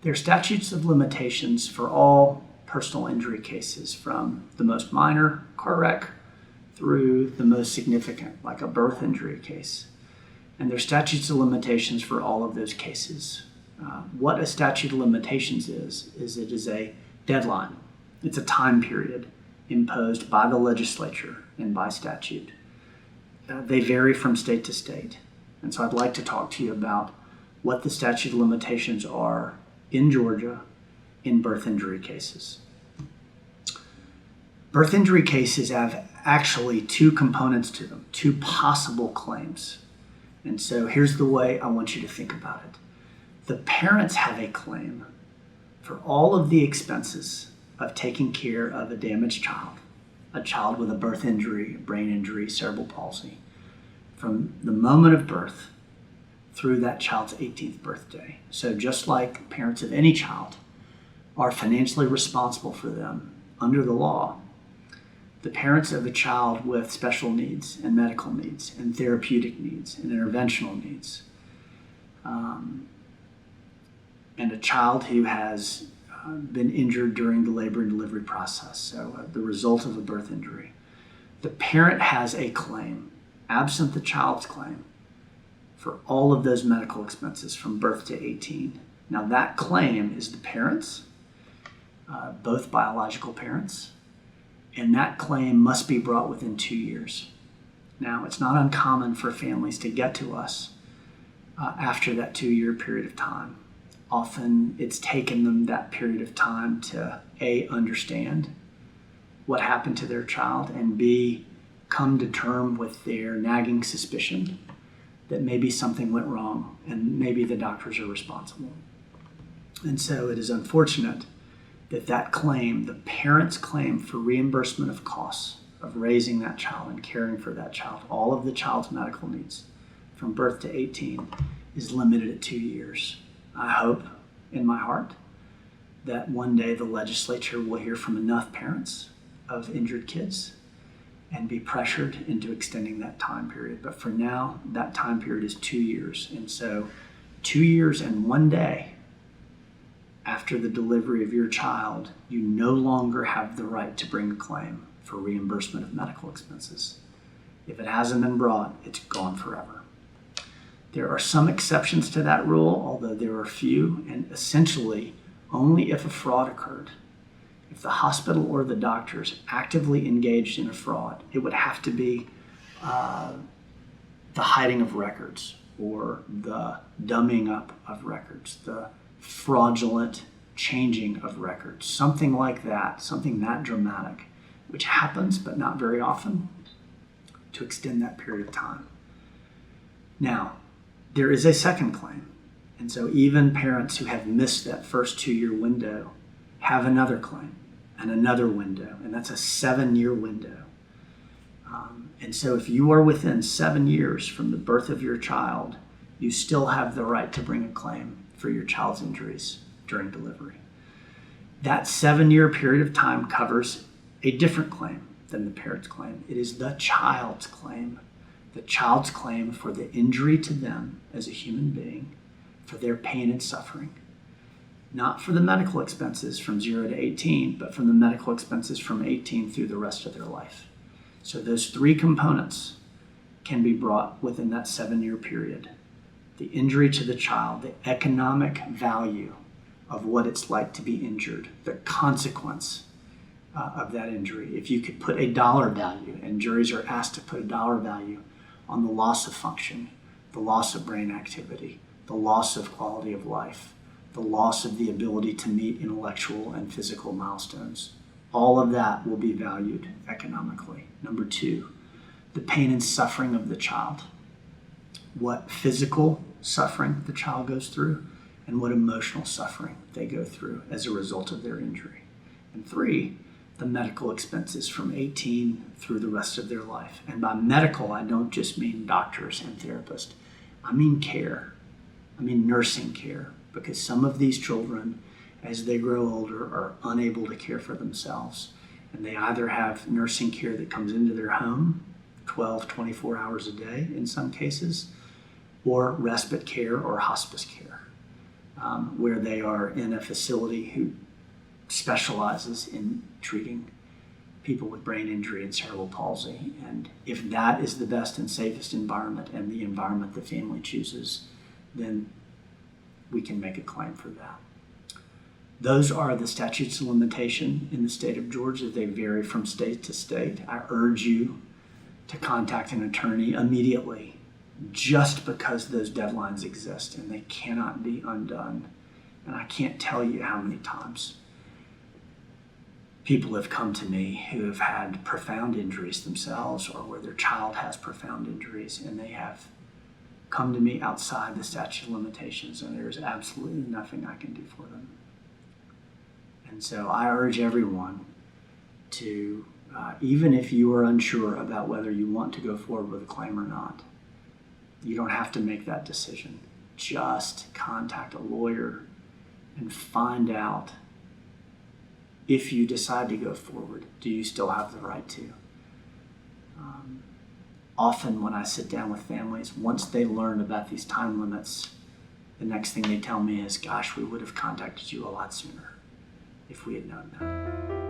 There are statutes of limitations for all personal injury cases, from the most minor car wreck through the most significant, like a birth injury case. And there are statutes of limitations for all of those cases. What a statute of limitations is it is a deadline. It's a time period imposed by the legislature and by statute. They vary from state to state. And so I'd like to talk to you about what the statute of limitations are in Georgia in birth injury cases. Birth injury cases have actually two components to them, two possible claims. And so here's the way I want you to think about it. The parents have a claim for all of the expenses of taking care of a damaged child, a child with a birth injury, brain injury, cerebral palsy, from the moment of birth through that child's 18th birthday. So just like parents of any child are financially responsible for them under the law, the parents of a child with special needs and medical needs and therapeutic needs and interventional needs, and a child who has been injured during the labor and delivery process, so the result of a birth injury, the parent has a claim, absent the child's claim, for all of those medical expenses from birth to 18. Now that claim is the parents, both biological parents, and that claim must be brought within 2 years. Now, it's not uncommon for families to get to us after that 2-year period of time. Often it's taken them that period of time to A, understand what happened to their child, and B, come to term with their nagging suspicion that maybe something went wrong and maybe the doctors are responsible. And so it is unfortunate that claim, the parent's claim for reimbursement of costs of raising that child and caring for that child, all of the child's medical needs from birth to 18, is limited at 2 years. I hope in my heart that one day the legislature will hear from enough parents of injured kids and be pressured into extending that time period. But for now, that time period is 2 years. And so 2 years and 1 day after the delivery of your child, you no longer have the right to bring a claim for reimbursement of medical expenses. If it hasn't been brought, it's gone forever. There are some exceptions to that rule, although there are few, and essentially only if a fraud occurred. If the hospital or the doctors actively engaged in a fraud, it would have to be the hiding of records or the dumbing up of records, the fraudulent changing of records, something like that, something that dramatic, which happens but not very often, to extend that period of time. Now, there is a second claim, and so even parents who have missed that first 2-year window have another claim and another window, and that's a 7-year window. And so if you are within 7 years from the birth of your child, you still have the right to bring a claim for your child's injuries during delivery. That 7-year period of time covers a different claim than the parent's claim. It is the child's claim for the injury to them as a human being, for their pain and suffering. Not for the medical expenses from 0 to 18, but from the medical expenses from 18 through the rest of their life. So those 3 components can be brought within that 7-year period. The injury to the child, the economic value of what it's like to be injured, the consequence of that injury. If you could put a dollar value, and juries are asked to put a dollar value on the loss of function, the loss of brain activity, the loss of quality of life, the loss of the ability to meet intellectual and physical milestones, all of that will be valued economically. Number 2, the pain and suffering of the child. What physical suffering the child goes through and what emotional suffering they go through as a result of their injury. And 3, the medical expenses from 18 through the rest of their life. And by medical, I don't just mean doctors and therapists. I mean care. I mean nursing care, because some of these children, as they grow older, are unable to care for themselves. And they either have nursing care that comes into their home 12, 24 hours a day in some cases, or respite care or hospice care. where they are in a facility who specializes in treating people with brain injury and cerebral palsy. And if that is the best and safest environment and the environment the family chooses, then we can make a claim for that. Those are the statutes of limitation in the state of Georgia. They vary from state to state. I urge you to contact an attorney immediately, just because those deadlines exist and they cannot be undone. And I can't tell you how many times people have come to me who have had profound injuries themselves, or where their child has profound injuries, and they have come to me outside the statute of limitations, and there is absolutely nothing I can do for them. And so I urge everyone to, even if you are unsure about whether you want to go forward with a claim or not, you don't have to make that decision. Just contact a lawyer and find out, if you decide to go forward, do you still have the right to? Often when I sit down with families, once they learn about these time limits, the next thing they tell me is, gosh, we would have contacted you a lot sooner if we had known that.